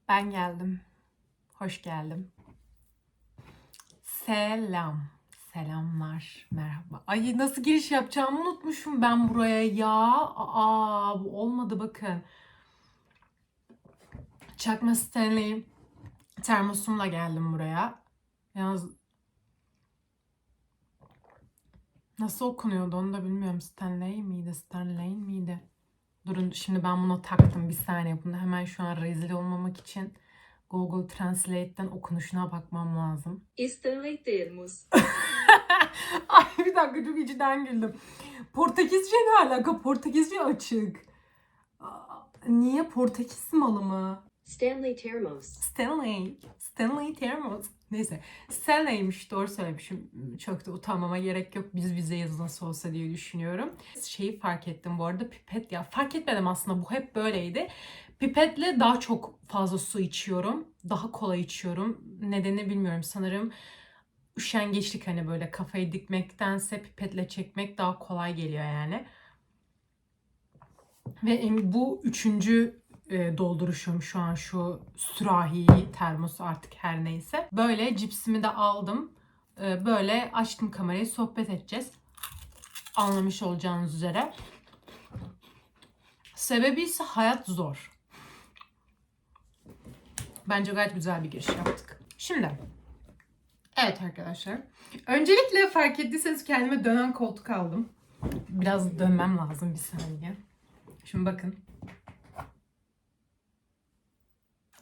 Ben geldim. Hoş geldim. Selam. Selamlar. Merhaba. Ay nasıl giriş yapacağımı unutmuşum ben buraya ya. Bu olmadı bakın. Çakma Stanley termosumla geldim buraya. Yalnız nasıl okunuyordu onu da bilmiyorum. Stanley miydi? Stanley miydi? Durun şimdi ben buna taktım bir saniye. Bunu hemen şu an rezil olmamak için Google Translate'ten okunuşuna bakmam lazım. Stanley Termos. Ay bir dakika çok içten güldüm. Portekizce ne alaka? Portekizce açık. Niye Portekiz malı mı? Stanley Termos. Stanley Termos. Neyse. Stanley'miş doğru söylemişim. Çok da utanmama gerek yok. Biz bizeyiz nasıl olsa diye düşünüyorum. Şeyi fark ettim bu arada pipet ya. Fark etmedim aslında bu hep böyleydi. Pipetle daha çok fazla su içiyorum. Daha kolay içiyorum. Nedenini bilmiyorum sanırım. Üşengeçlik hani böyle kafayı dikmektense pipetle çekmek daha kolay geliyor yani. Ve bu üçüncü dolduruşum şu an şu sürahiyi, termosu artık her neyse. Böyle cipsimi de aldım. Böyle açtım kamerayı sohbet edeceğiz. Anlamış olacağınız üzere. Sebebi ise hayat zor. Bence gayet güzel bir giriş yaptık. Şimdi evet arkadaşlar. Öncelikle fark ettiyseniz kendime dönen koltuk aldım. Biraz dönmem lazım bir saniye. Şimdi bakın.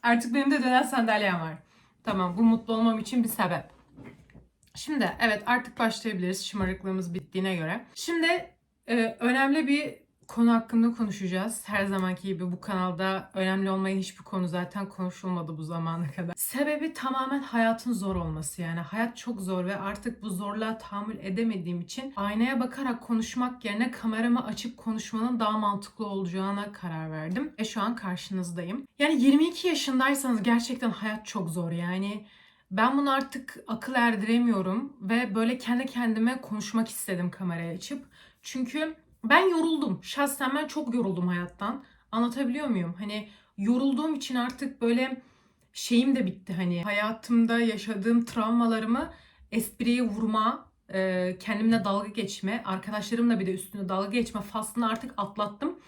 Artık benim de dönen sandalyem var. Tamam bu mutlu olmam için bir sebep. Şimdi evet artık başlayabiliriz şımarıklığımız bittiğine göre. Şimdi önemli bir konu hakkında konuşacağız. Her zamanki gibi bu kanalda önemli olmayan hiçbir konu zaten konuşulmadı bu zamana kadar. Sebebi tamamen hayatın zor olması yani. Hayat çok zor ve artık bu zorluğa tahammül edemediğim için aynaya bakarak konuşmak yerine kameramı açıp konuşmanın daha mantıklı olacağına karar verdim. Ve şu an karşınızdayım. Yani 22 yaşındaysanız gerçekten hayat çok zor yani. Ben bunu artık akıl erdiremiyorum ve böyle kendi kendime konuşmak istedim kamerayı açıp. Çünkü ben yoruldum. Şahsen ben çok yoruldum hayattan. Anlatabiliyor muyum? Hani yorulduğum için artık böyle şeyim de bitti. Hani hayatımda yaşadığım travmalarımı espriye vurma, kendimle dalga geçme, arkadaşlarımla bir de üstüne dalga geçme faslını artık atlattım.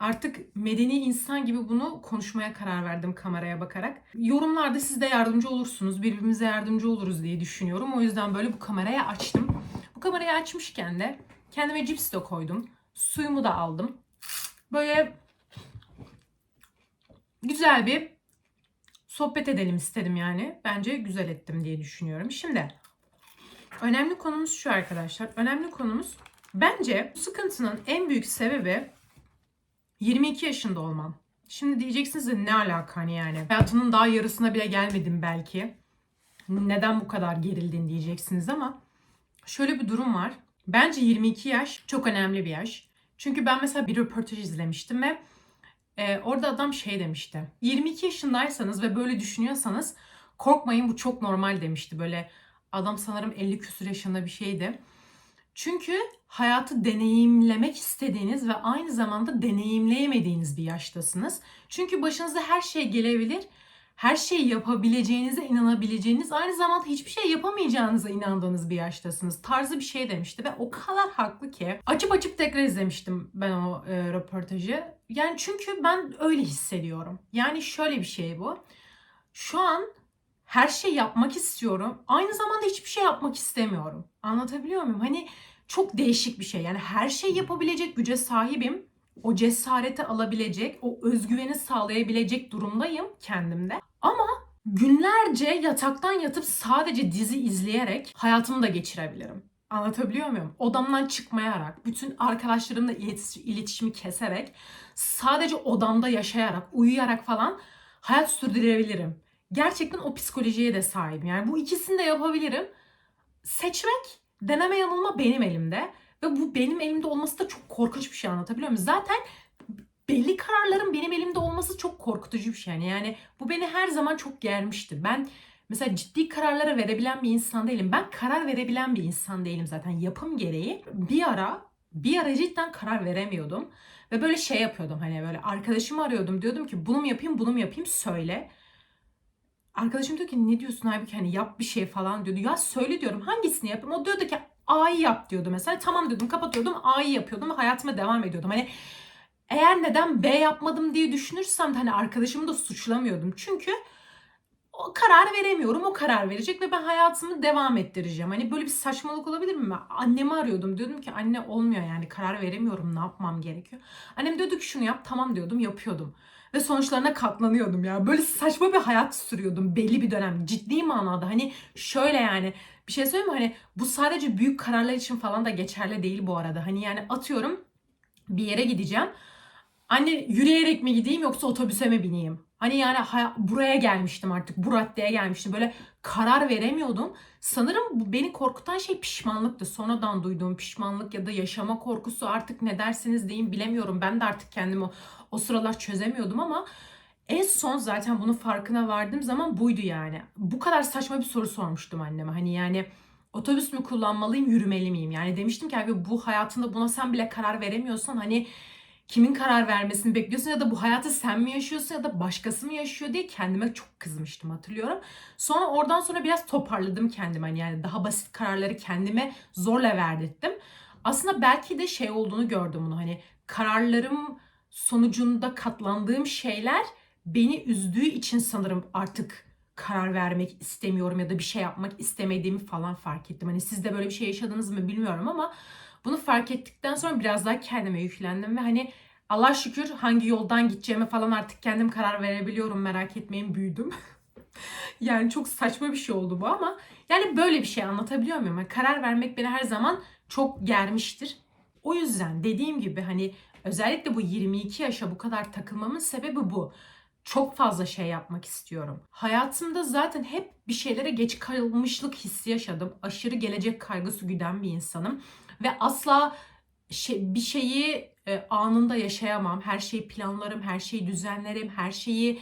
Artık medeni insan gibi bunu konuşmaya karar verdim kameraya bakarak. Yorumlarda siz de yardımcı olursunuz, birbirimize yardımcı oluruz diye düşünüyorum. O yüzden böyle bu kamerayı açtım. Bu kamerayı açmışken de kendime cips de koydum. Suyumu da aldım. Böyle güzel bir sohbet edelim istedim yani. Bence güzel ettim diye düşünüyorum. Şimdi önemli konumuz şu arkadaşlar. Önemli konumuz bence bu sıkıntının en büyük sebebi 22 yaşında olmam. Şimdi diyeceksiniz de ne alaka hani yani. Hayatının daha yarısına bile gelmedim belki. Neden bu kadar gerildin diyeceksiniz ama şöyle bir durum var. Bence 22 yaş çok önemli bir yaş. Çünkü ben mesela bir röportaj izlemiştim ve orada adam şey demişti. 22 yaşındaysanız ve böyle düşünüyorsanız korkmayın bu çok normal demişti. Böyle adam sanırım 50 küsur yaşında bir şeydi. Çünkü hayatı deneyimlemek istediğiniz ve aynı zamanda deneyimleyemediğiniz bir yaştasınız. Çünkü başınıza her şey gelebilir. Her şeyi yapabileceğinize inanabileceğiniz, aynı zamanda hiçbir şey yapamayacağınıza inandığınız bir yaştasınız. Tarzı bir şey demişti ve o kadar haklı ki. Açıp açıp tekrar izlemiştim ben o röportajı. Yani çünkü ben öyle hissediyorum. Yani şöyle bir şey bu. Şu an her şey yapmak istiyorum. Aynı zamanda hiçbir şey yapmak istemiyorum. Anlatabiliyor muyum? Hani çok değişik bir şey. Yani her şey yapabilecek güce sahibim. O cesareti alabilecek, o özgüveni sağlayabilecek durumdayım kendimde. Ama günlerce yataktan yatıp sadece dizi izleyerek hayatımı da geçirebilirim. Anlatabiliyor muyum? Odamdan çıkmayarak, bütün arkadaşlarımla iletişimi keserek, sadece odamda yaşayarak, uyuyarak falan hayat sürdürebilirim. Gerçekten o psikolojiye de sahibim. Yani bu ikisini de yapabilirim. Seçmek, deneme yanılma benim elimde. Ve bu benim elimde olması da çok korkunç bir şey, anlatabiliyor muyum? Zaten belli kararların benim elimde olması çok korkutucu bir şey. Yani bu beni her zaman çok germiştir. Ben mesela ciddi kararlara verebilen bir insan değilim. Ben karar verebilen bir insan değilim zaten yapım gereği. Bir ara cidden karar veremiyordum. Ve böyle şey yapıyordum, hani böyle arkadaşımı arıyordum, diyordum ki bunu mu yapayım söyle. Arkadaşım diyor ki ne diyorsun Aybüke, hani yap bir şey falan diyordu. Ya söyle diyorum, hangisini yapayım? O diyordu ki A'yı yap diyordu mesela. Tamam diyordum, kapatıyordum, A'yı yapıyordum ve hayatıma devam ediyordum. Hani eğer neden B yapmadım diye düşünürsem de hani arkadaşımı da suçlamıyordum. Çünkü o karar veremiyorum. O karar verecek ve ben hayatımı devam ettireceğim. Hani böyle bir saçmalık olabilir mi? Ben annemi arıyordum. Diyordum ki anne olmuyor yani, karar veremiyorum. Ne yapmam gerekiyor? Annem diyordu ki şunu yap. Tamam diyordum, yapıyordum. Ve sonuçlarına katlanıyordum ya. Böyle saçma bir hayat sürüyordum belli bir dönem. Ciddi manada. Hani şöyle yani, bir şey söyleyeyim mi? Hani bu sadece büyük kararlar için falan da geçerli değil bu arada. Hani yani atıyorum, bir yere gideceğim. Anne yürüyerek mi gideyim yoksa otobüse mi bineyim? Hani yani buraya gelmiştim artık. Bu raddeye gelmiştim. Böyle karar veremiyordum. Sanırım bu beni korkutan şey pişmanlıktı. Sonradan duyduğum pişmanlık ya da yaşama korkusu, artık ne derseniz deyin bilemiyorum. Ben de artık kendimi o sıralar çözemiyordum ama en son zaten bunun farkına vardığım zaman buydu yani. Bu kadar saçma bir soru sormuştum anneme. Hani yani otobüs mü kullanmalıyım, yürümeli miyim? Yani demiştim ki abi, bu hayatında buna sen bile karar veremiyorsan hani kimin karar vermesini bekliyorsun, ya da bu hayatı sen mi yaşıyorsun ya da başkası mı yaşıyor diye kendime çok kızmıştım, hatırlıyorum. Sonra oradan sonra biraz toparladım kendimi. Hani yani daha basit kararları kendime zorla verdirttim. Aslında belki de şey olduğunu gördüm bunu, hani kararlarım sonucunda katlandığım şeyler beni üzdüğü için sanırım artık karar vermek istemiyorum ya da bir şey yapmak istemediğimi falan fark ettim. Hani siz de böyle bir şey yaşadınız mı bilmiyorum ama bunu fark ettikten sonra biraz daha kendime yüklendim ve hani Allah şükür hangi yoldan gideceğime falan artık kendim karar verebiliyorum, merak etmeyin, büyüdüm. Yani çok saçma bir şey oldu bu ama yani böyle bir şey anlatabiliyor muyum? Yani karar vermek beni her zaman çok germiştir. O yüzden dediğim gibi hani özellikle bu 22 yaşa bu kadar takılmamın sebebi bu. Çok fazla şey yapmak istiyorum. Hayatımda zaten hep bir şeylere geç kalmışlık hissi yaşadım. Aşırı gelecek kaygısı güden bir insanım. Ve asla bir şeyi anında yaşayamam. Her şeyi planlarım, her şeyi düzenlerim, her şeyi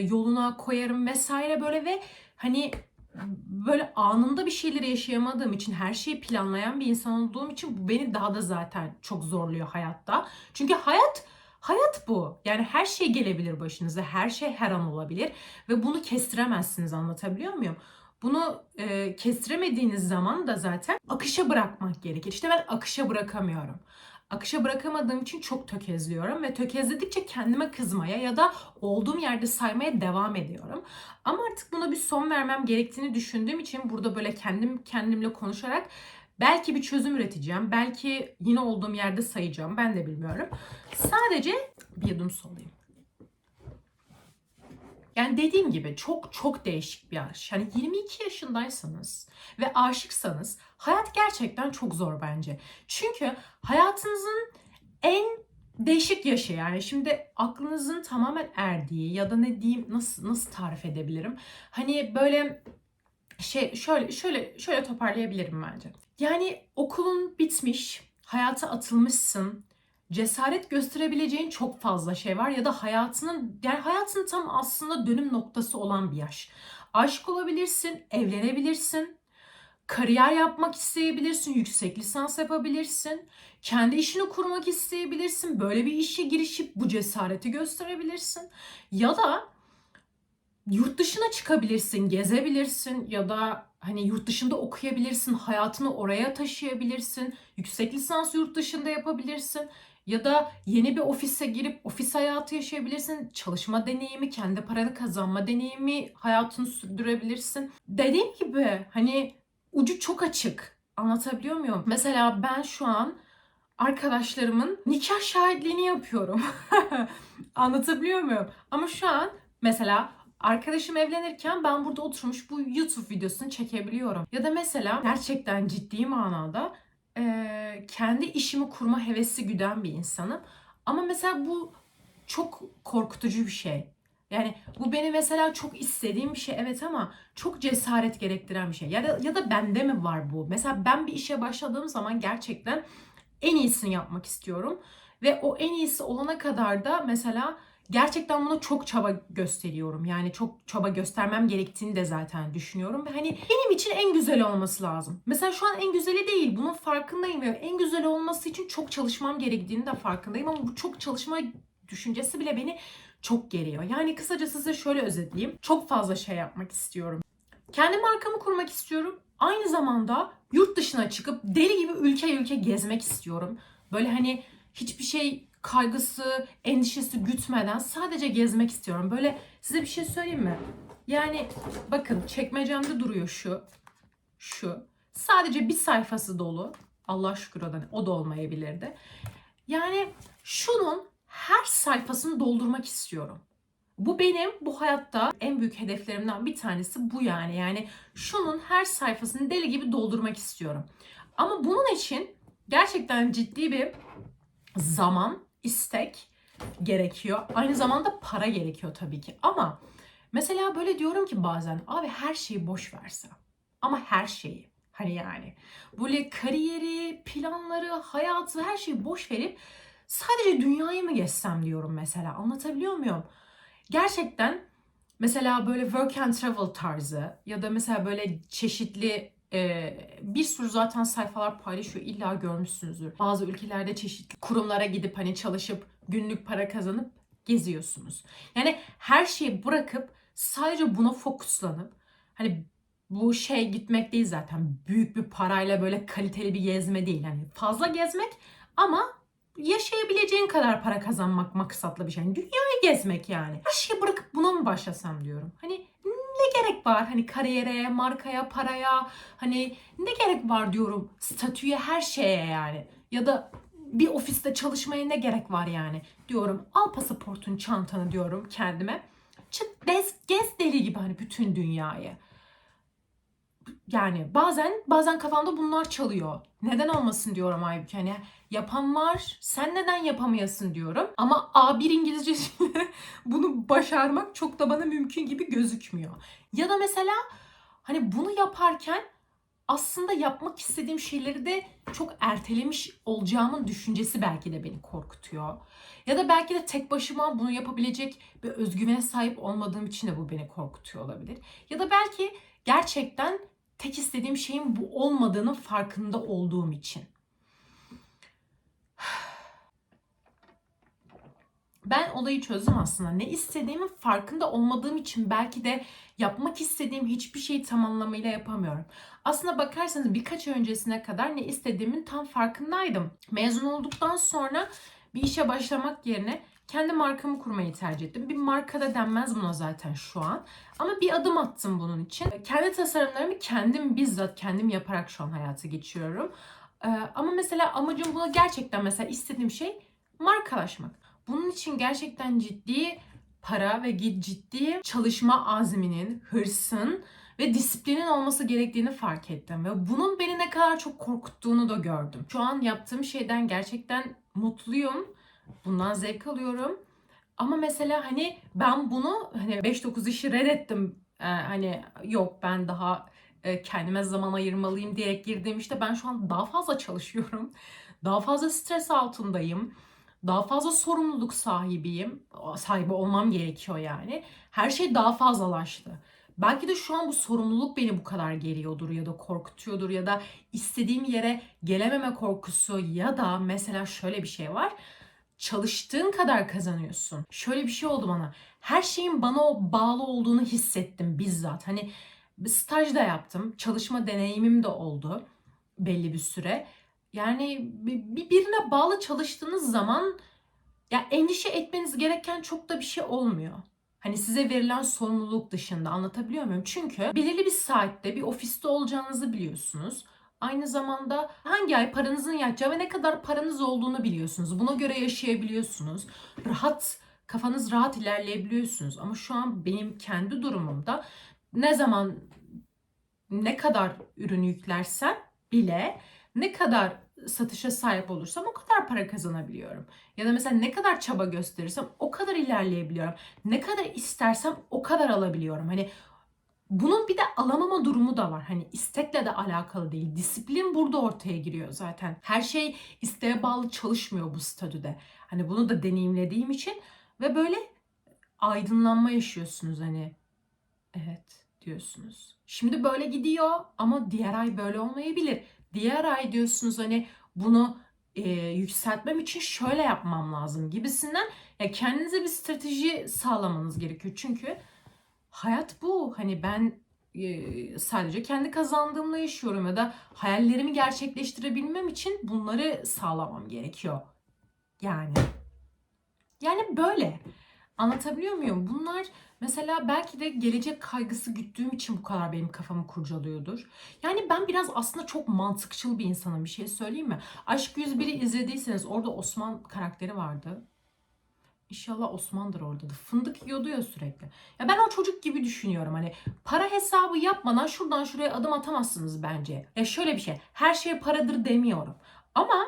yoluna koyarım vesaire böyle. Ve hani böyle anında bir şeyleri yaşayamadığım için, her şeyi planlayan bir insan olduğum için bu beni daha da zaten çok zorluyor hayatta. Çünkü hayat bu. Yani her şey gelebilir başınıza, her şey her an olabilir ve bunu kestiremezsiniz, anlatabiliyor muyum? Bunu kestiremediğiniz zaman da zaten akışa bırakmak gerekir. İşte ben akışa bırakamıyorum. Akışa bırakamadığım için çok tökezliyorum ve tökezledikçe kendime kızmaya ya da olduğum yerde saymaya devam ediyorum. Ama artık buna bir son vermem gerektiğini düşündüğüm için burada böyle kendimle konuşarak belki bir çözüm üreteceğim. Belki yine olduğum yerde sayacağım. Ben de bilmiyorum. Sadece bir yudum su alayım. Yani dediğim gibi çok çok değişik bir yaş. Yani 22 yaşındaysanız ve aşıksanız hayat gerçekten çok zor bence. Çünkü hayatınızın en değişik yaşı, yani şimdi aklınızın tamamen erdiği ya da ne diyeyim, nasıl tarif edebilirim? Hani böyle şöyle toparlayabilirim bence. Yani okulun bitmiş, hayata atılmışsın. Cesaret gösterebileceğin çok fazla şey var ya da hayatının tam aslında dönüm noktası olan bir yaş. Aşık olabilirsin, evlenebilirsin, kariyer yapmak isteyebilirsin, yüksek lisans yapabilirsin, kendi işini kurmak isteyebilirsin, böyle bir işe girişip bu cesareti gösterebilirsin. Ya da yurt dışına çıkabilirsin, gezebilirsin ya da hani yurt dışında okuyabilirsin, hayatını oraya taşıyabilirsin, yüksek lisans yurt dışında yapabilirsin ya da yeni bir ofise girip ofis hayatı yaşayabilirsin, çalışma deneyimi, kendi paranı kazanma deneyimi, hayatını sürdürebilirsin. Dediğim gibi hani ucu çok açık. Anlatabiliyor muyum? Mesela ben şu an arkadaşlarımın nikah şahitliğini yapıyorum. Anlatabiliyor muyum? Ama şu an mesela arkadaşım evlenirken ben burada oturmuş bu YouTube videosunu çekebiliyorum. Ya da mesela gerçekten ciddi manada kendi işimi kurma hevesi güden bir insanım. Ama mesela bu çok korkutucu bir şey. Yani bu beni mesela çok istediğim bir şey, evet, ama çok cesaret gerektiren bir şey. Ya da bende mi var bu? Mesela ben bir işe başladığım zaman gerçekten en iyisini yapmak istiyorum. Ve o en iyisi olana kadar da mesela gerçekten buna çok çaba gösteriyorum. Yani çok çaba göstermem gerektiğini de zaten düşünüyorum. Ve hani benim için en güzeli olması lazım. Mesela şu an en güzeli değil. Bunun farkındayım. Ve en güzeli olması için çok çalışmam gerektiğini de farkındayım. Ama bu çok çalışma düşüncesi bile beni çok geriyor. Yani kısaca size şöyle özetleyeyim. Çok fazla şey yapmak istiyorum. Kendi markamı kurmak istiyorum. Aynı zamanda yurt dışına çıkıp deli gibi ülke gezmek istiyorum. Böyle hani hiçbir şey kaygısı, endişesi gütmeden sadece gezmek istiyorum. Böyle size bir şey söyleyeyim mi? Yani bakın çekmecemde duruyor şu. Sadece bir sayfası dolu. Allah şükür o da olmayabilirdi. Yani şunun her sayfasını doldurmak istiyorum. Bu benim bu hayatta en büyük hedeflerimden bir tanesi bu yani. Yani şunun her sayfasını deli gibi doldurmak istiyorum. Ama bunun için gerçekten ciddi bir zaman, istek gerekiyor. Aynı zamanda para gerekiyor tabii ki. Ama mesela böyle diyorum ki bazen abi her şeyi boş versem. Ama her şeyi. Hani yani böyle kariyeri, planları, hayatı her şeyi boş verip sadece dünyayı mı gezsem diyorum mesela. Anlatabiliyor muyum? Gerçekten mesela böyle work and travel tarzı ya da mesela böyle çeşitli bir sürü zaten sayfalar paylaşıyor. İlla görmüşsünüzdür. Bazı ülkelerde çeşitli kurumlara gidip hani çalışıp günlük para kazanıp geziyorsunuz. Yani her şeyi bırakıp sadece buna fokuslanıp hani bu şey gitmek değil zaten. Büyük bir parayla böyle kaliteli bir gezme değil. Yani fazla gezmek ama yaşayabileceğin kadar para kazanmak maksatlı bir şey. Yani dünyayı gezmek yani. Her şeyi bırakıp buna mı başlasam diyorum. Hani ne gerek var hani kariyere, markaya, paraya, hani ne gerek var diyorum statüye, her şeye yani. Ya da bir ofiste çalışmaya ne gerek var yani diyorum. Al pasaportun, çantanı diyorum kendime. Çık gez deli gibi hani bütün dünyayı. Yani bazen kafamda bunlar çalıyor. Neden olmasın diyorum halbuki hani yapan var. Sen neden yapamayasın diyorum. Ama A1 İngilizcesiyle bunu başarmak çok da bana mümkün gibi gözükmüyor. Ya da mesela hani bunu yaparken aslında yapmak istediğim şeyleri de çok ertelemiş olacağımın düşüncesi belki de beni korkutuyor. Ya da belki de tek başıma bunu yapabilecek bir özgüvene sahip olmadığım için de bu beni korkutuyor olabilir. Ya da belki gerçekten tek istediğim şeyin bu olmadığının farkında olduğum için. Ben olayı çözdüm aslında. Ne istediğimin farkında olmadığım için belki de yapmak istediğim hiçbir şeyi tam anlamıyla yapamıyorum. Aslında bakarsanız birkaç ay öncesine kadar ne istediğimin tam farkındaydım. Mezun olduktan sonra bir işe başlamak yerine kendi markamı kurmayı tercih ettim. Bir marka da denmez buna zaten şu an. Ama bir adım attım bunun için. Kendi tasarımlarımı bizzat kendim yaparak şu an hayata geçiriyorum. Ama mesela amacım buna gerçekten mesela istediğim şey markalaşmak. Bunun için gerçekten ciddi para ve ciddi çalışma azminin, hırsın ve disiplinin olması gerektiğini fark ettim. Ve bunun beni ne kadar çok korkuttuğunu da gördüm. Şu an yaptığım şeyden gerçekten mutluyum. Bundan zevk alıyorum. Ama mesela hani ben bunu hani 5-9 işi reddettim. Hani yok ben daha kendime zaman ayırmalıyım diyerek girdiğim işte ben şu an daha fazla çalışıyorum. Daha fazla stres altındayım. Daha fazla sorumluluk sahibi olmam gerekiyor yani. Her şey daha fazlalaştı. Belki de şu an bu sorumluluk beni bu kadar geriyordur ya da korkutuyordur ya da istediğim yere gelememe korkusu ya da mesela şöyle bir şey var. Çalıştığın kadar kazanıyorsun. Şöyle bir şey oldu bana. Her şeyin bana bağlı olduğunu hissettim bizzat. Hani staj da yaptım. Çalışma deneyimim de oldu belli bir süre. Yani birine bağlı çalıştığınız zaman ya endişe etmeniz gereken çok da bir şey olmuyor. Hani size verilen sorumluluk dışında anlatabiliyor muyum? Çünkü belirli bir saatte bir ofiste olacağınızı biliyorsunuz. Aynı zamanda hangi ay paranızın yatacağı ve ne kadar paranız olduğunu biliyorsunuz. Buna göre yaşayabiliyorsunuz. Kafanız rahat ilerleyebiliyorsunuz. Ama şu an benim kendi durumumda ne zaman ne kadar ürün yüklersem bile ne kadar satışa sahip olursam o kadar para kazanabiliyorum. Ya da mesela ne kadar çaba gösterirsem o kadar ilerleyebiliyorum. Ne kadar istersem o kadar alabiliyorum. Hani bunun bir de alamama durumu da var. Hani istekle de alakalı değil. Disiplin burada ortaya giriyor zaten. Her şey isteğe bağlı çalışmıyor bu statüde. Hani bunu da deneyimlediğim için ve böyle aydınlanma yaşıyorsunuz hani. Evet diyorsunuz. Şimdi böyle gidiyor ama diğer ay böyle olmayabilir. Diğer ay diyorsunuz hani bunu yükseltmem için şöyle yapmam lazım gibisinden ya kendinize bir strateji sağlamanız gerekiyor. Çünkü hayat bu. Hani ben sadece kendi kazandığımla yaşıyorum ya da hayallerimi gerçekleştirebilmem için bunları sağlamam gerekiyor. Yani böyle. Anlatabiliyor muyum? Bunlar mesela belki de gelecek kaygısı güttüğüm için bu kadar benim kafamı kurcalıyordur. Yani ben biraz aslında çok mantıkçıl bir insanım. Bir şey söyleyeyim mi? Aşk 101'i izlediyseniz orada Osman karakteri vardı. İnşallah Osman'dır orada da. Fındık yiyordu ya sürekli. Ya ben o çocuk gibi düşünüyorum. Hani para hesabı yapmadan şuradan şuraya adım atamazsınız bence. Ya şöyle bir şey. Her şey paradır demiyorum. Ama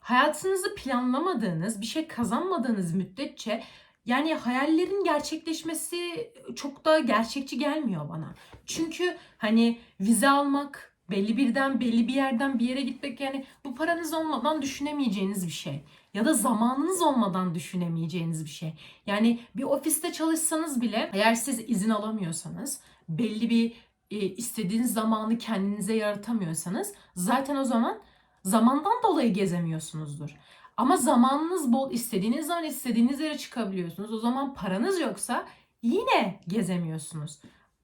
hayatınızı planlamadığınız, bir şey kazanmadığınız müddetçe yani hayallerin gerçekleşmesi çok da gerçekçi gelmiyor bana. Çünkü hani vize almak, belli bir yerden bir yere gitmek yani bu paranız olmadan düşünemeyeceğiniz bir şey ya da zamanınız olmadan düşünemeyeceğiniz bir şey. Yani bir ofiste çalışsanız bile eğer siz izin alamıyorsanız, belli bir istediğiniz zamanı kendinize yaratamıyorsanız zaten o zaman zamandan dolayı gezemiyorsunuzdur. Ama zamanınız bol, istediğiniz zaman istediğiniz yere çıkabiliyorsunuz. O zaman paranız yoksa yine gezemiyorsunuz.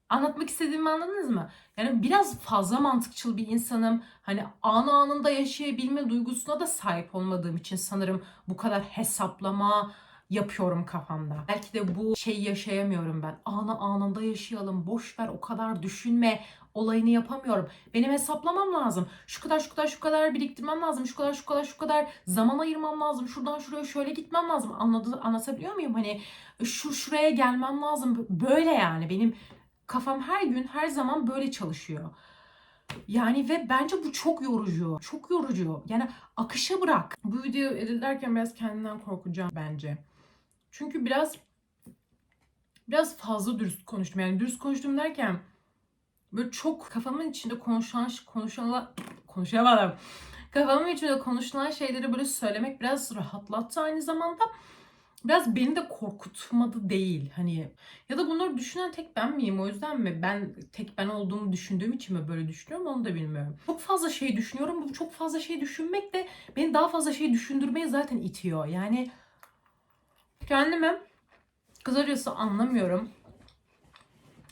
Anlatmak istediğimi anladınız mı? Yani biraz fazla mantıkçıl bir insanım. Hani anı anında yaşayabilme duygusuna da sahip olmadığım için sanırım bu kadar hesaplama yapıyorum kafamda. Belki de bu şeyi yaşayamıyorum ben. Anı anında yaşayalım. Boş ver o kadar düşünme olayını yapamıyorum. Benim hesaplamam lazım. Şu kadar şu kadar şu kadar biriktirmem lazım. Şu kadar şu kadar şu kadar zaman ayırmam lazım. Şuradan şuraya şöyle gitmem lazım. Anlatabiliyor muyum? Hani şuraya gelmem lazım. Böyle yani benim kafam her gün her zaman böyle çalışıyor. Yani ve bence bu çok yorucu. Çok yorucu. Yani akışa bırak. Bu video editlerken biraz kendimden korkacağım bence. Çünkü biraz fazla dürüst konuştum. Yani dürüst konuştum derken böyle çok kafamın içinde konuşamadım. Kafamın içinde konuşulan şeyleri böyle söylemek biraz rahatlattı aynı zamanda. Biraz beni de korkutmadı değil. Hani ya da bunları düşünen tek ben miyim? O yüzden mi ben tek ben olduğumu düşündüğüm için mi böyle düşünüyorum onu da bilmiyorum. Çok fazla şey düşünüyorum. Bu çok fazla şey düşünmek de beni daha fazla şey düşündürmeye zaten itiyor. Yani kendimi kısacası anlamıyorum.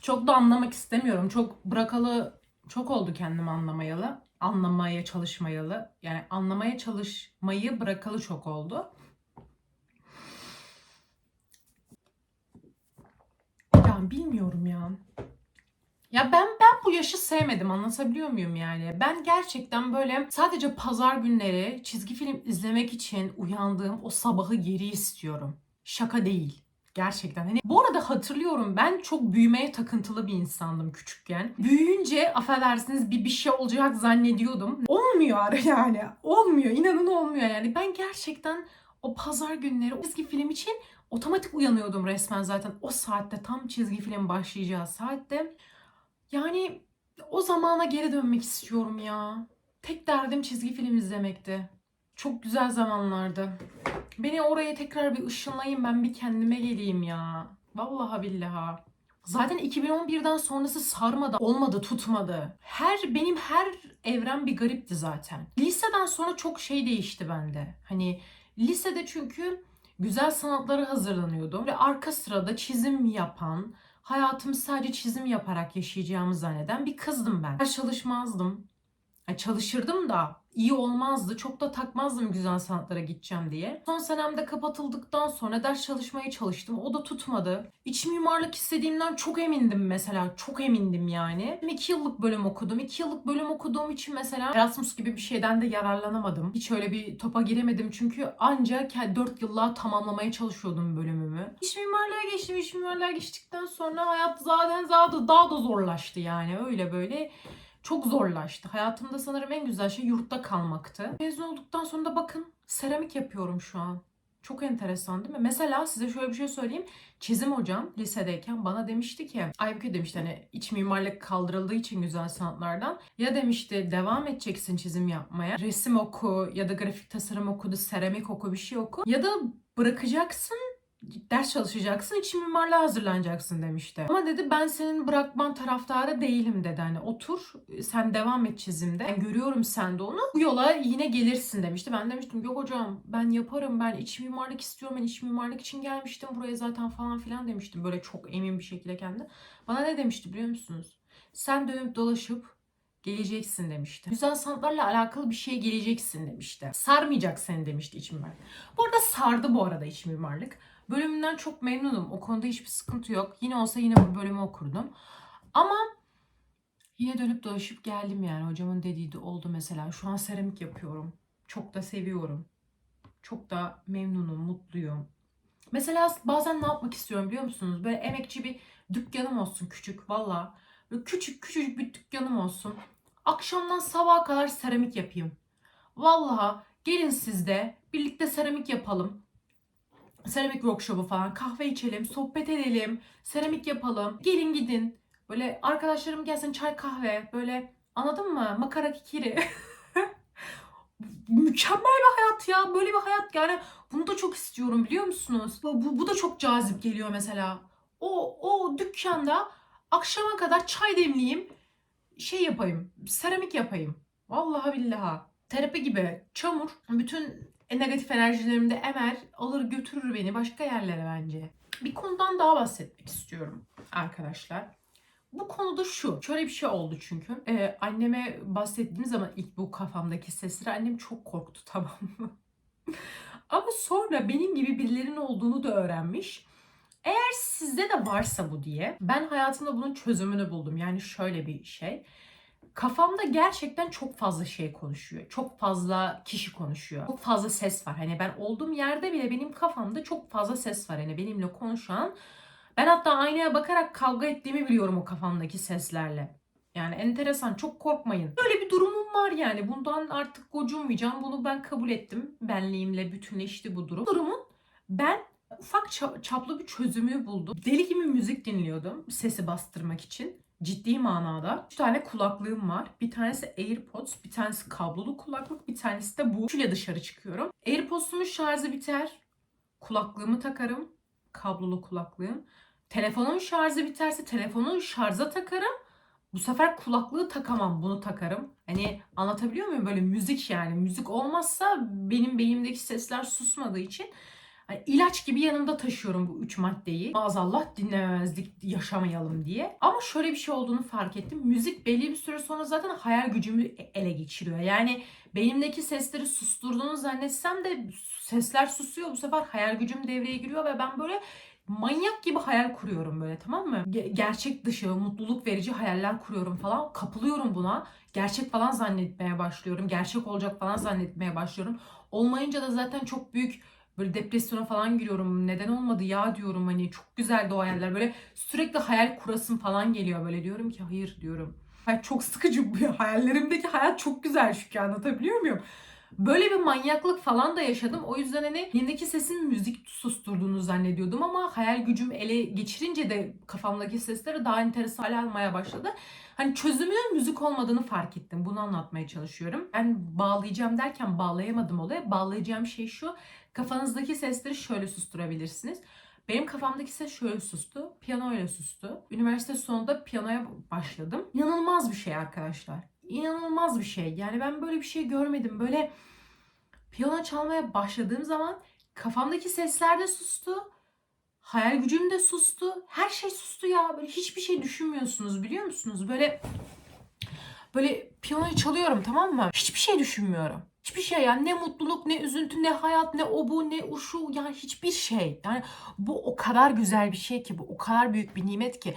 Çok da anlamak istemiyorum. Çok bırakalı çok oldu kendimi anlamayalı. Anlamaya çalışmayalı. Yani anlamaya çalışmayı bırakalı çok oldu. Ya bilmiyorum ya. Ya ben bu yaşı sevmedim, anlatabiliyor muyum yani? Ben gerçekten böyle sadece pazar günleri çizgi film izlemek için uyandığım o sabahı geri istiyorum. Şaka değil. Gerçekten. Hani bu arada hatırlıyorum ben çok büyümeye takıntılı bir insandım küçükken. Büyüyünce affedersiniz bir şey olacak zannediyordum. Olmuyor yani. Olmuyor. İnanın olmuyor yani. Ben gerçekten o pazar günleri o çizgi film için otomatik uyanıyordum resmen zaten. O saatte tam çizgi film başlayacağı saatte. Yani o zamana geri dönmek istiyorum ya. Tek derdim çizgi film izlemekti. Çok güzel zamanlardı. Beni oraya tekrar bir ışınlayın, ben bir kendime geleyim ya. Vallahi billahi. Zaten 2011'den sonrası sarmadı, olmadı, tutmadı. Benim her evrem bir garipti zaten. Liseden sonra çok şey değişti bende. Hani lisede çünkü güzel sanatlara hazırlanıyordum ve arka sırada çizim yapan, hayatımı sadece çizim yaparak yaşayacağımı zanneden bir kızdım ben. Ders çalışmazdım. Çalışırdım da iyi olmazdı. Çok da takmazdım güzel sanatlara gideceğim diye. Son senemde kapatıldıktan sonra ders çalışmaya çalıştım. O da tutmadı. İç mimarlık istediğimden çok emindim mesela. Çok emindim yani. 2 yıllık bölüm okudum. 2 yıllık bölüm okuduğum için mesela Erasmus gibi bir şeyden de yararlanamadım. Hiç öyle bir topa giremedim çünkü ancak 4 yıllığa tamamlamaya çalışıyordum bölümümü. İç mimarlığa geçtim. İç mimarlığa geçtikten sonra hayat zaten daha da zorlaştı yani. Öyle böyle çok zorlaştı. Hayatımda sanırım en güzel şey yurtta kalmaktı. Mezun olduktan sonra da bakın seramik yapıyorum şu an. Çok enteresan değil mi? Mesela size şöyle bir şey söyleyeyim. Çizim hocam lisedeyken bana demişti ki, Aybüke demişti hani iç mimarlık kaldırıldığı için güzel sanatlardan. Ya demişti devam edeceksin çizim yapmaya. Resim oku ya da grafik tasarım oku, seramik oku bir şey oku. Ya da bırakacaksın ders çalışacaksın, iç mimarlığa hazırlanacaksın demişti. Ama dedi ben senin bırakman taraftarı değilim dedi. Hani otur sen devam et çizimde. Ben görüyorum sende onu. Bu yola yine gelirsin demişti. Ben demiştim yok hocam ben yaparım, ben iç mimarlık istiyorum. Ben iç mimarlık için gelmiştim buraya zaten falan filan demiştim. Böyle çok emin bir şekilde kendine. Bana ne demişti biliyor musunuz? Sen dönüp dolaşıp geleceksin demişti. Güzel sanatlarla alakalı bir şeye geleceksin demişti. Sarmayacak seni demişti iç mimarlık. Bu arada sardı bu arada iç mimarlık. Bölümümden çok memnunum. O konuda hiçbir sıkıntı yok. Yine olsa yine bu bölümü okurdum. Ama yine dönüp dolaşıp geldim yani. Hocamın dediği de oldu mesela. Şu an seramik yapıyorum. Çok da seviyorum. Çok da memnunum, mutluyum. Mesela bazen ne yapmak istiyorum biliyor musunuz? Böyle emekçi bir dükkanım olsun küçük valla. Böyle küçücük bir dükkanım olsun. Akşamdan sabaha kadar seramik yapayım. Vallahi gelin siz de birlikte seramik yapalım. Seramik workshop'u falan, kahve içelim, sohbet edelim, seramik yapalım. Gelin gidin. Böyle arkadaşlarım gelsin çay kahve. Böyle anladın mı? Makara kikiri. Mükemmel bir hayat ya. Böyle bir hayat yani bunu da çok istiyorum biliyor musunuz? Bu da çok cazip geliyor mesela. O dükkanda akşama kadar çay demleyeyim, şey yapayım, seramik yapayım. Vallahi billahi. Terapi gibi. Çamur bütün negatif enerjilerimi de emer, alır götürür beni başka yerlere bence. Bir konudan daha bahsetmek istiyorum arkadaşlar. Bu konuda şu. Şöyle bir şey oldu çünkü. Anneme bahsettiğim zaman ilk bu kafamdaki sesleri annem çok korktu tamam mı? Ama sonra benim gibi birilerinin olduğunu da öğrenmiş. Eğer sizde de varsa bu diye ben hayatımda bunun çözümünü buldum. Yani şöyle bir şey. Kafamda gerçekten çok fazla şey konuşuyor. Çok fazla kişi konuşuyor. Çok fazla ses var. Hani ben olduğum yerde bile benim kafamda çok fazla ses var. Hani benimle konuşan. Ben hatta aynaya bakarak kavga ettiğimi biliyorum o kafamdaki seslerle. Yani enteresan, çok korkmayın. Böyle bir durumum var yani. Bundan artık gocunmayacağım. Bunu ben kabul ettim. Benliğimle bütünleşti bu durum. Durumun ben ufak çaplı bir çözümü buldum. Deli gibi müzik dinliyordum sesi bastırmak için. Ciddi manada. 3 tane kulaklığım var. Bir tanesi AirPods, bir tanesi kablolu kulaklık, bir tanesi de bu. Şöyle dışarı çıkıyorum. AirPods'umun şarjı biter. Kulaklığımı takarım. Kablolu kulaklığım. Telefonun şarjı biterse telefonu şarja takarım. Bu sefer kulaklığı takamam. Bunu takarım. Hani anlatabiliyor muyum? Böyle müzik yani. Müzik olmazsa benim beynimdeki sesler susmadığı için hani ilaç gibi yanımda taşıyorum bu üç maddeyi. Maazallah dinlememezlik yaşamayalım diye. Ama şöyle bir şey olduğunu fark ettim. Müzik belli bir süre sonra zaten hayal gücümü ele geçiriyor. Yani beynimdeki sesleri susturduğunu zannetsem de sesler susuyor. Bu sefer hayal gücüm devreye giriyor ve ben böyle manyak gibi hayal kuruyorum böyle tamam mı? Gerçek dışı, mutluluk verici hayaller kuruyorum falan. Kapılıyorum buna. Gerçek falan zannetmeye başlıyorum. Gerçek olacak falan zannetmeye başlıyorum. Olmayınca da zaten çok büyük böyle depresyona falan giriyorum. Neden olmadı ya diyorum hani çok güzeldi o hayaller. Böyle sürekli hayal kurasım falan geliyor böyle diyorum ki hayır diyorum. Hayır, çok sıkıcı bu hayallerimdeki hayat çok güzel çünkü anlatabiliyor muyum? Böyle bir manyaklık falan da yaşadım. O yüzden hani elindeki sesin müzik susturduğunu zannediyordum ama hayal gücüm ele geçirince de kafamdaki sesleri daha enteresan hale almaya başladı. Hani çözümünün müzik olmadığını fark ettim. Bunu anlatmaya çalışıyorum. Ben bağlayacağım derken bağlayamadım olaya. Bağlayacağım şey şu. Kafanızdaki sesleri şöyle susturabilirsiniz. Benim kafamdaki ses şöyle sustu. Piyano öyle sustu. Üniversite sonunda piyanoya başladım. İnanılmaz bir şey arkadaşlar. İnanılmaz bir şey. Yani ben böyle bir şey görmedim. Böyle piyano çalmaya başladığım zaman kafamdaki sesler de sustu. Hayal gücüm de sustu. Her şey sustu ya. Böyle hiçbir şey düşünmüyorsunuz biliyor musunuz? Böyle piyanoyu çalıyorum tamam mı? Hiçbir şey düşünmüyorum. Hiçbir şey yani ne mutluluk ne üzüntü ne hayat ne o bu ne o şu yani hiçbir şey. Yani bu o kadar güzel bir şey ki bu o kadar büyük bir nimet ki.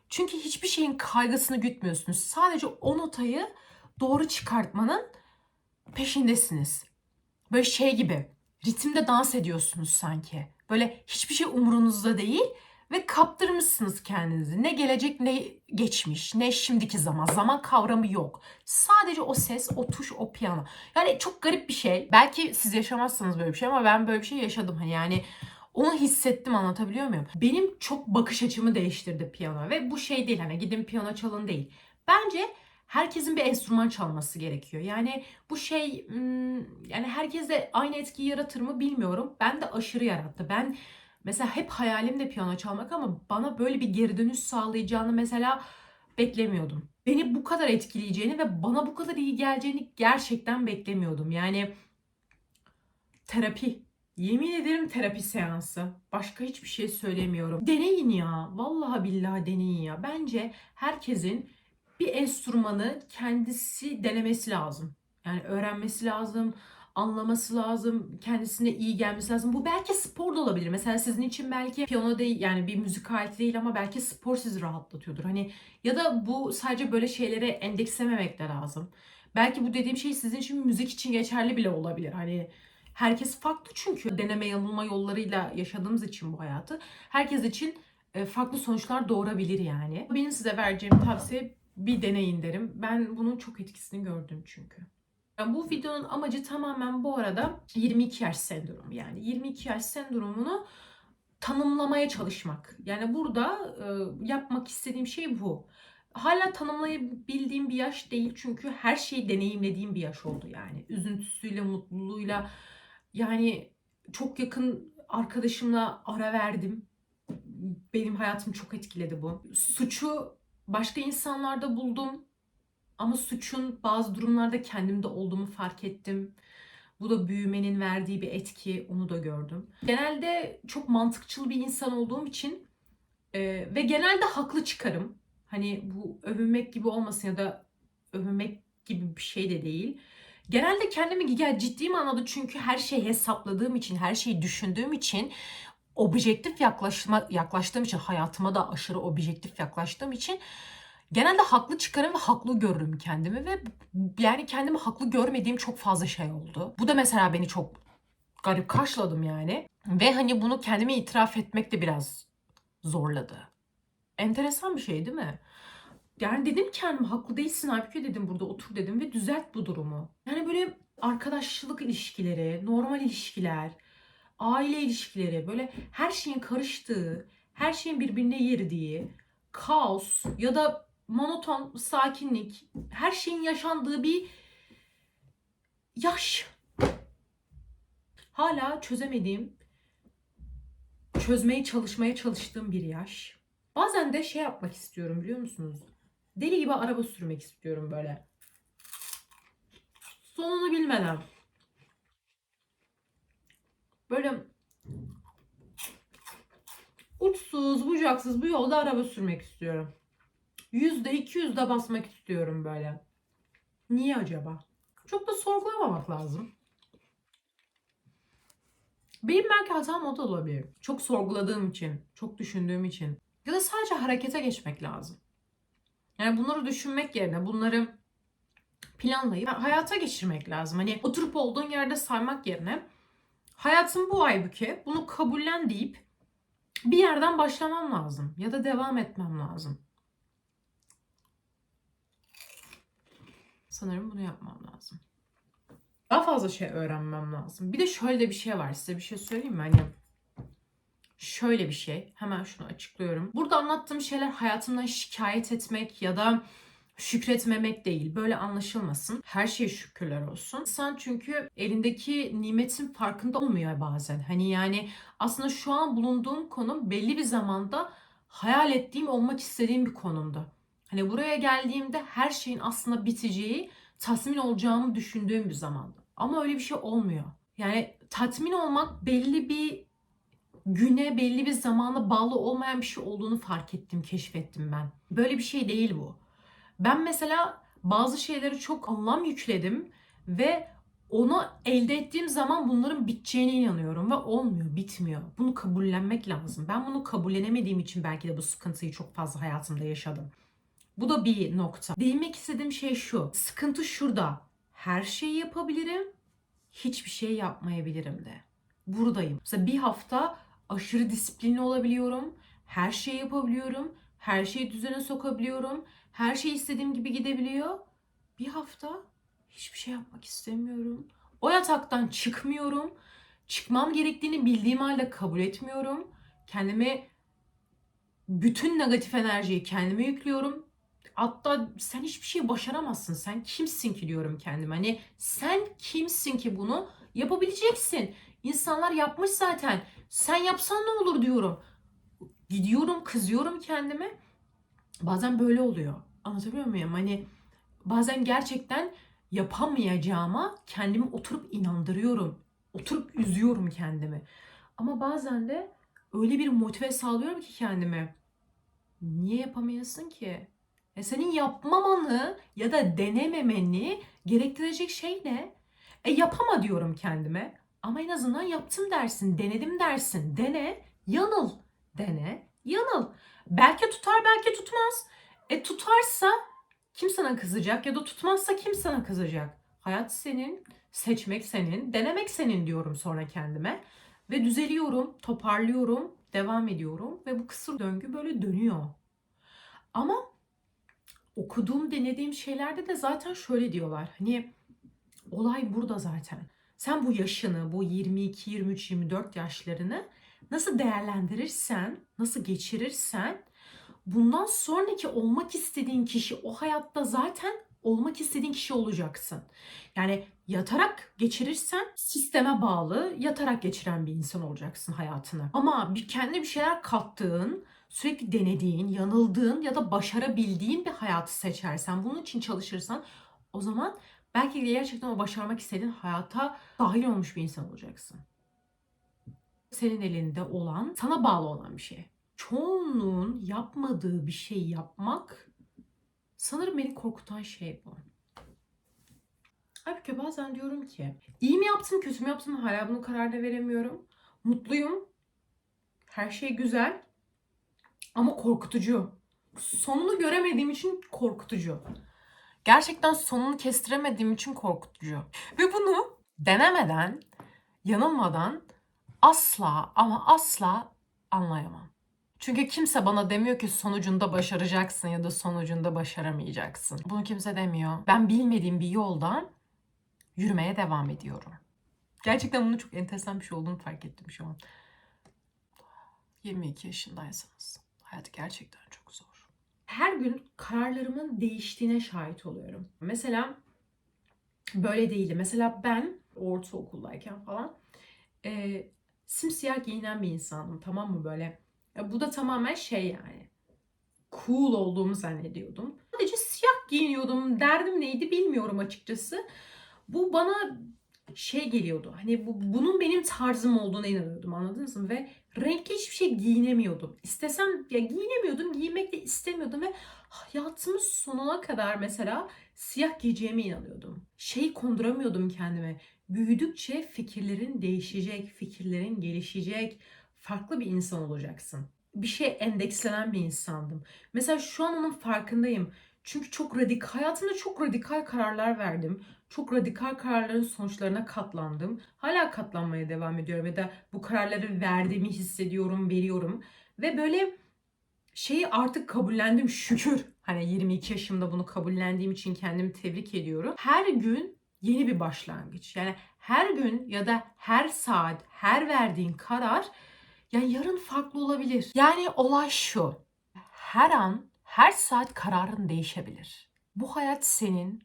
Çünkü hiçbir şeyin kaygısını gütmüyorsunuz. Sadece o notayı doğru çıkartmanın peşindesiniz. Böyle şey gibi ritimde dans ediyorsunuz sanki. Böyle hiçbir şey umurunuzda değil ve kaptırmışsınız kendinizi. Ne gelecek ne geçmiş ne şimdiki zaman. Zaman kavramı yok. Sadece o ses, o tuş, o piyano. Yani çok garip bir şey. Belki siz yaşamazsınız böyle bir şey ama ben böyle bir şey yaşadım. Hani yani onu hissettim anlatabiliyor muyum? Benim çok bakış açımı değiştirdi piyano ve bu şey değil hani gidin piyano çalın değil. Bence herkesin bir enstrüman çalması gerekiyor. Yani bu şey yani herkese aynı etkiyi yaratır mı bilmiyorum. Ben de aşırı yarattı. Ben Mesela hep hayalim de piyano çalmak ama bana böyle bir geri dönüş sağlayacağını mesela beklemiyordum. Beni bu kadar etkileyeceğini ve bana bu kadar iyi geleceğini gerçekten beklemiyordum. Yani terapi. Yemin ederim terapi seansı. Başka hiçbir şey söylemiyorum. Deneyin ya. Vallahi billahi deneyin ya. Bence herkesin bir enstrümanı kendisi denemesi lazım. Yani öğrenmesi lazım, anlaması lazım, kendisine iyi gelmesi lazım. Bu belki spor da olabilir. Mesela sizin için belki piyano değil, yani bir müzik aleti değil ama belki spor sizi rahatlatıyordur. Hani ya da bu sadece böyle şeylere endekslememek de lazım. Belki bu dediğim şey sizin için müzik için geçerli bile olabilir. Hani herkes farklı çünkü deneme yanılma yollarıyla yaşadığımız için bu hayatı. Herkes için farklı sonuçlar doğurabilir yani. Benim size vereceğim tavsiye bir deneyin derim. Ben bunun çok etkisini gördüm çünkü. Yani bu videonun amacı tamamen bu arada 22 yaş sendromu. Yani 22 yaş sendromunu tanımlamaya çalışmak. Yani burada yapmak istediğim şey bu. Hala tanımlayabildiğim bir yaş değil çünkü her şeyi deneyimlediğim bir yaş oldu yani. Üzüntüsüyle, mutluluğuyla, yani çok yakın arkadaşımla ara verdim. Benim hayatımı çok etkiledi bu. Suçu başka insanlarda buldum ama suçun bazı durumlarda kendimde olduğumu fark ettim. Bu da büyümenin verdiği bir etki, onu da gördüm. Genelde çok mantıkçıl bir insan olduğum için ve genelde haklı çıkarım. Hani bu övünmek gibi olmasın ya da övünmek gibi bir şey de değil. Genelde kendimi ciddi manada çünkü her şeyi hesapladığım için, her şeyi düşündüğüm için, objektif yaklaştığım için, hayatıma da aşırı objektif yaklaştığım için genelde haklı çıkarım ve haklı görürüm kendimi ve yani kendimi haklı görmediğim çok fazla şey oldu. Bu da mesela beni çok garip karşıladım yani. Ve hani bunu kendime itiraf etmek de biraz zorladı. Enteresan bir şey değil mi? Yani dedim kendime haklı değilsin Aybüke dedim, burada otur dedim ve düzelt bu durumu. Yani böyle arkadaşlık ilişkileri, normal ilişkiler, aile ilişkileri, böyle her şeyin karıştığı, her şeyin birbirine girdiği, kaos ya da monoton sakinlik, her şeyin yaşandığı bir yaş. Hala çözemediğim, çözmeye çalışmaya çalıştığım bir yaş. Bazen de şey yapmak istiyorum biliyor musunuz? Deli gibi araba sürmek istiyorum böyle. Sonunu bilmeden. Böyle uçsuz bucaksız bu yolda araba sürmek istiyorum. %200 de basmak istiyorum böyle. Niye acaba? Çok da sorgulamamak lazım. Benim belki hatam o da olabilir. Çok sorguladığım için, çok düşündüğüm için. Ya da sadece harekete geçmek lazım. Yani bunları düşünmek yerine, bunları planlayıp hayata geçirmek lazım. Hani oturup olduğun yerde saymak yerine hayatım bu Aybüke, bunu kabullen deyip bir yerden başlamam lazım. Ya da devam etmem lazım. Sanırım bunu yapmam lazım. Daha fazla şey öğrenmem lazım. Bir de şöyle de bir şey var. Size bir şey söyleyeyim mi? Hani şöyle bir şey. Hemen şunu açıklıyorum. Burada anlattığım şeyler hayatımdan şikayet etmek ya da şükretmemek değil. Böyle anlaşılmasın. Her şeye şükürler olsun. İnsan çünkü elindeki nimetin farkında olmuyor bazen. Hani yani aslında şu an bulunduğum konum belli bir zamanda hayal ettiğim, olmak istediğim bir konumda. Hani buraya geldiğimde her şeyin aslında biteceği, tatmin olacağımı düşündüğüm bir zamanda. Ama öyle bir şey olmuyor. Yani tatmin olmak belli bir güne, belli bir zamana bağlı olmayan bir şey olduğunu fark ettim, keşfettim ben. Böyle bir şey değil bu. Ben mesela bazı şeyleri çok anlam yükledim ve onu elde ettiğim zaman bunların biteceğine inanıyorum ve olmuyor, bitmiyor. Bunu kabullenmek lazım. Ben bunu kabullenemediğim için belki de bu sıkıntıyı çok fazla hayatımda yaşadım. Bu da bir nokta. Değinmek istediğim şey şu. Sıkıntı şurada. Her şeyi yapabilirim, hiçbir şey yapmayabilirim de. Buradayım. Mesela bir hafta aşırı disiplinli olabiliyorum. Her şeyi yapabiliyorum. Her şeyi düzene sokabiliyorum. Her şey istediğim gibi gidebiliyor. Bir hafta hiçbir şey yapmak istemiyorum. O yataktan çıkmıyorum. Çıkmam gerektiğini bildiğim halde kabul etmiyorum. Kendime bütün negatif enerjiyi kendime yüklüyorum. Hatta sen hiçbir şey başaramazsın. Sen kimsin ki diyorum kendime. Hani sen kimsin ki bunu yapabileceksin? İnsanlar yapmış zaten. Sen yapsan ne olur diyorum. Gidiyorum, kızıyorum kendime. Bazen böyle oluyor. Anlatabiliyor muyum? Hani bazen gerçekten yapamayacağıma kendimi oturup inandırıyorum. Oturup üzüyorum kendimi. Ama bazen de öyle bir motive sağlıyorum ki kendime. Niye yapamayasın ki? Senin yapmamanı ya da denememeni gerektirecek şey ne? Yapama diyorum kendime. Ama en azından yaptım dersin, denedim dersin. Dene, yanıl. Dene, yanıl. Belki tutar, belki tutmaz. Tutarsa kim sana kızacak ya da tutmazsa kim sana kızacak? Hayat senin, seçmek senin, denemek senin diyorum sonra kendime. Ve düzeliyorum, toparlıyorum, devam ediyorum ve bu kısır döngü böyle dönüyor. Ama okuduğum, denediğim şeylerde de zaten şöyle diyorlar. Hani olay burada zaten. Sen bu yaşını, bu 22, 23, 24 yaşlarını nasıl değerlendirirsen, nasıl geçirirsen bundan sonraki olmak istediğin kişi o hayatta zaten olmak istediğin kişi olacaksın. Yani yatarak geçirirsen sisteme bağlı, yatarak geçiren bir insan olacaksın hayatını. Ama kendine bir şeyler kattığın, sürekli denediğin, yanıldığın ya da başarabildiğin bir hayatı seçersen, bunun için çalışırsan o zaman belki de gerçekten o başarmak istediğin hayata dahil olmuş bir insan olacaksın. Senin elinde olan, sana bağlı olan bir şey. Çoğunluğun yapmadığı bir şey yapmak sanırım beni korkutan şey bu. Halbuki bazen diyorum ki iyi mi yaptım kötü mü yaptım hala bunun kararını veremiyorum. Mutluyum. Her şey güzel. Ama korkutucu. Sonunu göremediğim için korkutucu. Gerçekten sonunu kestiremediğim için korkutucu. Ve bunu denemeden, yanılmadan asla ama asla anlayamam. Çünkü kimse bana demiyor ki sonucunda başaracaksın ya da sonucunda başaramayacaksın. Bunu kimse demiyor. Ben bilmediğim bir yoldan yürümeye devam ediyorum. Gerçekten bunun çok enteresan bir şey olduğunu fark ettim şu an. 22 yaşındaysanız hayat gerçekten çok zor. Her gün kararlarımın değiştiğine şahit oluyorum. Mesela böyle değildi. Mesela ben ortaokuldayken falan simsiyah giyinen bir insandım, tamam mı böyle? Bu da tamamen şey yani. Cool olduğumu zannediyordum. Sadece siyah giyiniyordum. Derdim neydi bilmiyorum açıkçası. Bu bana şey geliyordu. Hani bunun benim tarzım olduğuna inanıyordum, anladınız mı? Ve renkli hiçbir şey giyinemiyordum. İstesem ya giyinemiyordum, giymek de istemiyordum ve hayatımın sonuna kadar mesela siyah giyeceğime inanıyordum. Şey konduramıyordum kendime. Büyüdükçe fikirlerin değişecek, fikirlerin gelişecek, farklı bir insan olacaksın. Bir şeye endekslenen bir insandım. Mesela şu an onun farkındayım. Çünkü hayatımda çok radikal kararlar verdim. Çok radikal kararların sonuçlarına katlandım. Hala katlanmaya devam ediyorum ya da bu kararları verdiğimi hissediyorum, veriyorum. Ve böyle şeyi artık kabullendim şükür. Hani 22 yaşımda bunu kabullendiğim için kendimi tebrik ediyorum. Her gün yeni bir başlangıç. Yani her gün ya da her saat, her verdiğin karar yani yarın farklı olabilir. Yani olay şu. Her an, her saat kararın değişebilir. Bu hayat senin,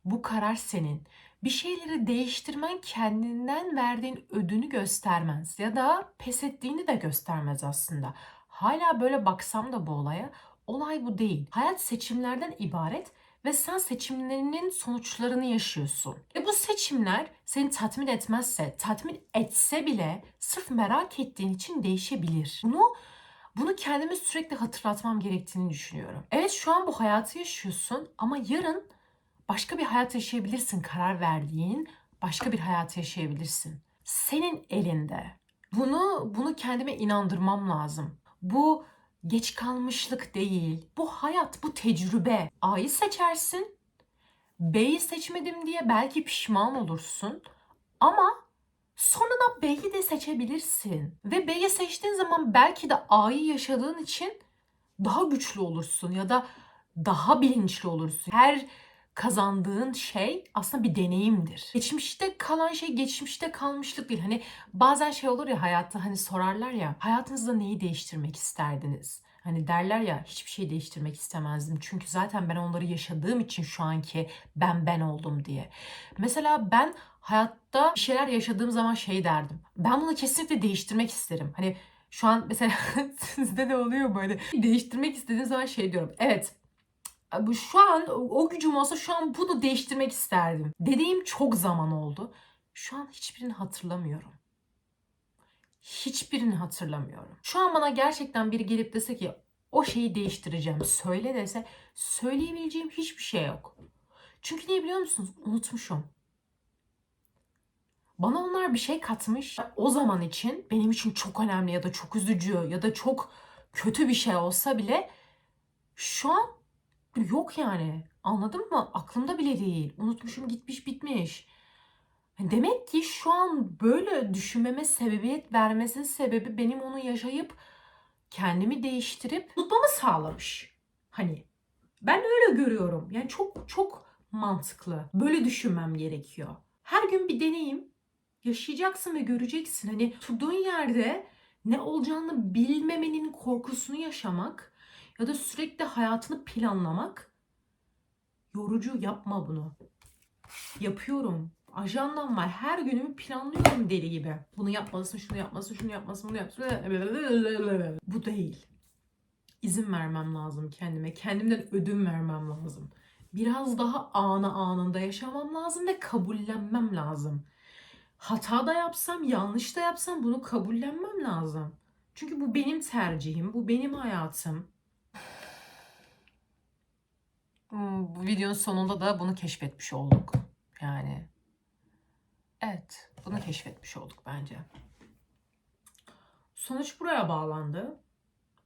bu karar senin. Bir şeyleri değiştirmen kendinden verdiğin ödünü göstermez ya da pes ettiğini de göstermez aslında. Hala böyle baksam da bu olaya, olay bu değil. Hayat seçimlerden ibaret ve sen seçimlerinin sonuçlarını yaşıyorsun. Bu seçimler seni tatmin etmezse, tatmin etse bile sırf merak ettiğin için değişebilir. Bunu kendime sürekli hatırlatmam gerektiğini düşünüyorum. Evet, şu an bu hayatı yaşıyorsun ama yarın başka bir hayat yaşayabilirsin, karar verdiğin başka bir hayat yaşayabilirsin. Senin elinde. Bunu kendime inandırmam lazım. Bu geç kalmışlık değil. Bu hayat, bu tecrübe. A'yı seçersin. B'yi seçmedim diye belki pişman olursun. Ama sonra da B'yi de seçebilirsin. Ve B'yi seçtiğin zaman belki de A'yı yaşadığın için daha güçlü olursun ya da daha bilinçli olursun. Her kazandığın şey aslında bir deneyimdir. Geçmişte kalan şey geçmişte kalmışlık değil. Hani bazen şey olur ya hayatta, hani sorarlar ya, hayatınızda neyi değiştirmek isterdiniz? Hani derler ya, hiçbir şey değiştirmek istemezdim. Çünkü zaten ben onları yaşadığım için şu anki ben oldum diye. Mesela ben hayatta bir şeyler yaşadığım zaman şey derdim. Ben bunu kesinlikle değiştirmek isterim. Hani şu an mesela sizde de oluyor böyle. Değiştirmek istediğim zaman şey diyorum. Evet, bu şu an o gücüm olsa şu an bunu değiştirmek isterdim. Dediğim çok zaman oldu. Şu an hiçbirini hatırlamıyorum. Hiçbirini hatırlamıyorum. Şu an bana gerçekten biri gelip dese ki o şeyi değiştireceğim, söyle dese, söyleyebileceğim hiçbir şey yok. Çünkü niye biliyor musunuz? Unutmuşum. Bana onlar bir şey katmış. O zaman için benim için çok önemli ya da çok üzücü ya da çok kötü bir şey olsa bile şu an yok yani. Anladın mı? Aklımda bile değil. Unutmuşum, gitmiş, bitmiş. Demek ki şu an böyle düşünmeme sebebiyet vermesinin sebebi benim onu yaşayıp kendimi değiştirip unutmamı sağlamış. Hani ben öyle görüyorum. Yani çok çok mantıklı. Böyle düşünmem gerekiyor. Her gün bir deneyim yaşayacaksın ve göreceksin. Hani durduğun yerde ne olacağını bilmemenin korkusunu yaşamak ya da sürekli hayatını planlamak yorucu. Yapma bunu. Yapıyorum. Ajandam var. Her günümü planlıyorum deli gibi. Bunu yapmalısın, şunu yapmalısın, şunu yapmalısın, bunu yapmalısın. Bu değil. İzin vermem lazım kendime. Kendimden ödün vermem lazım. Biraz daha anı anında yaşamam lazım ve kabullenmem lazım. Hata da yapsam, yanlış da yapsam bunu kabullenmem lazım. Çünkü bu benim tercihim, bu benim hayatım. Bu videonun sonunda da bunu keşfetmiş olduk. Yani evet, bunu keşfetmiş olduk bence. Sonuç buraya bağlandı.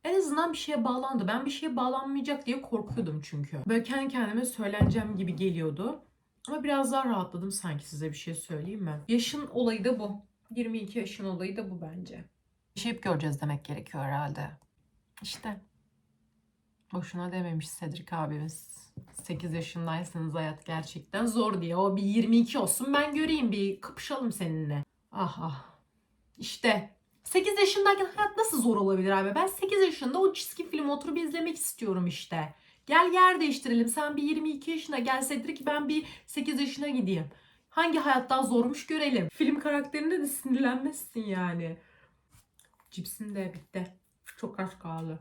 En azından bir şeye bağlandı. Ben bir şeye bağlanmayacak diye korkuyordum çünkü. Böyle kendi kendime söyleneceğim gibi geliyordu. Ama biraz daha rahatladım sanki, size bir şey söyleyeyim mi? Yaşın olayı da bu. 22 yaşın olayı da bu bence. Yaşayıp göreceğiz demek gerekiyor herhalde. İşte. Boşuna dememiş Cedric abimiz. 8 yaşındaysanız hayat gerçekten zor diye. O bir 22 olsun, ben göreyim, bir kapışalım seninle. Ah ah. İşte 8 yaşındayken hayat nasıl zor olabilir abi? Ben 8 yaşında o çizgi film oturup izlemek istiyorum işte. Gel yer değiştirelim. Sen bir 22 yaşına gel Cedric, ben bir 8 yaşına gideyim. Hangi hayat daha zormuş görelim. Film karakterinde de sinirlenmezsin yani. Cipsim de bitti. Çok az kaldı.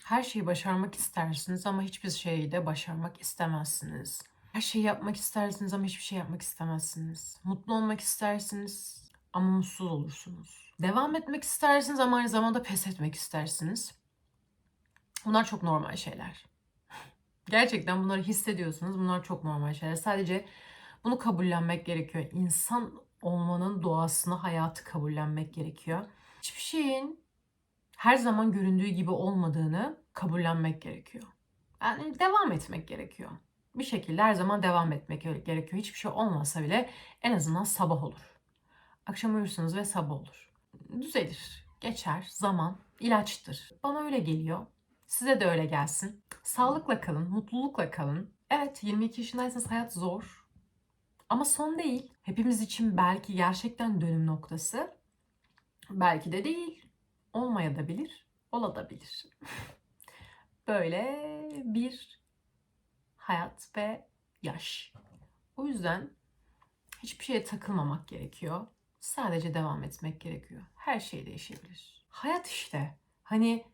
Her şeyi başarmak istersiniz ama hiçbir şeyi de başarmak istemezsiniz. Her şeyi yapmak istersiniz ama hiçbir şey yapmak istemezsiniz. Mutlu olmak istersiniz ama mutsuz olursunuz. Devam etmek istersiniz ama aynı zamanda pes etmek istersiniz. Bunlar çok normal şeyler. Gerçekten bunları hissediyorsunuz. Bunlar çok normal şeyler. Sadece bunu kabullenmek gerekiyor. İnsan olmanın doğasını, hayatı kabullenmek gerekiyor. Hiçbir şeyin her zaman göründüğü gibi olmadığını kabullenmek gerekiyor. Yani devam etmek gerekiyor. Bir şekilde her zaman devam etmek gerekiyor. Hiçbir şey olmasa bile en azından sabah olur. Akşam uyursunuz ve sabah olur. Düzelir, geçer, zaman ilaçtır. Bana öyle geliyor. Size de öyle gelsin. Sağlıkla kalın, mutlulukla kalın. Evet, 22 yaşındaysanız hayat zor. Ama son değil. Hepimiz için belki gerçekten dönüm noktası. Belki de değil. Olmayabilir, olabilir. Böyle bir hayat ve yaş. O yüzden hiçbir şeye takılmamak gerekiyor. Sadece devam etmek gerekiyor. Her şey değişebilir. Hayat işte. Hani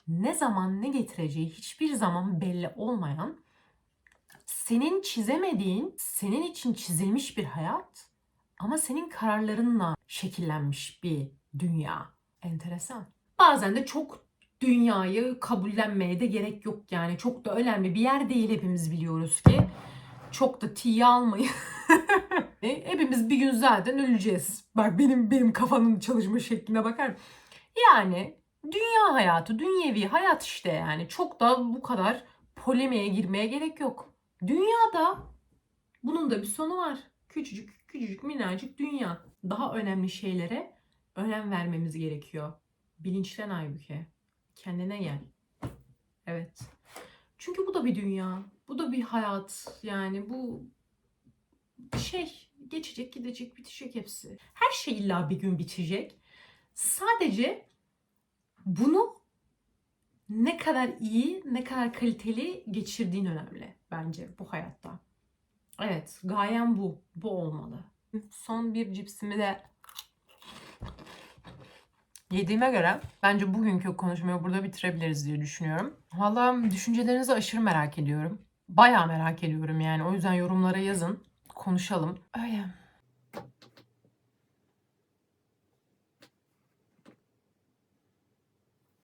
ne zaman ne getireceği hiçbir zaman belli olmayan, senin çizemediğin, senin için çizilmiş bir hayat ama senin kararlarınla şekillenmiş bir dünya. Enteresan. Bazen de çok dünyayı kabullenmeye de gerek yok yani. Çok da önemli bir yer değil, hepimiz biliyoruz ki. Çok da tiye almayın. Hepimiz bir gün zaten öleceğiz. Bak benim kafanın çalışma şekline bakar. Yani dünya hayatı, dünyevi hayat işte yani. Çok da bu kadar polemiğe girmeye gerek yok. Dünyada bunun da bir sonu var. Küçücük, küçücük, minnacık dünya. Daha önemli şeylere önem vermemiz gerekiyor. Bilinçlen Aybüke. Kendine gel. Evet. Çünkü bu da bir dünya. Bu da bir hayat. Yani bu şey geçecek, gidecek, bitecek hepsi. Her şey illa bir gün bitecek. Sadece Bunu ne kadar iyi, ne kadar kaliteli geçirdiğin önemli bence bu hayatta. Evet, gayem bu. Bu olmalı. Son bir cipsimi de yediğime göre bence bugünkü konuşmayı burada bitirebiliriz diye düşünüyorum. Vallahi düşüncelerinizi aşırı merak ediyorum. Bayağı merak ediyorum yani. O yüzden yorumlara yazın. Konuşalım. Öyle.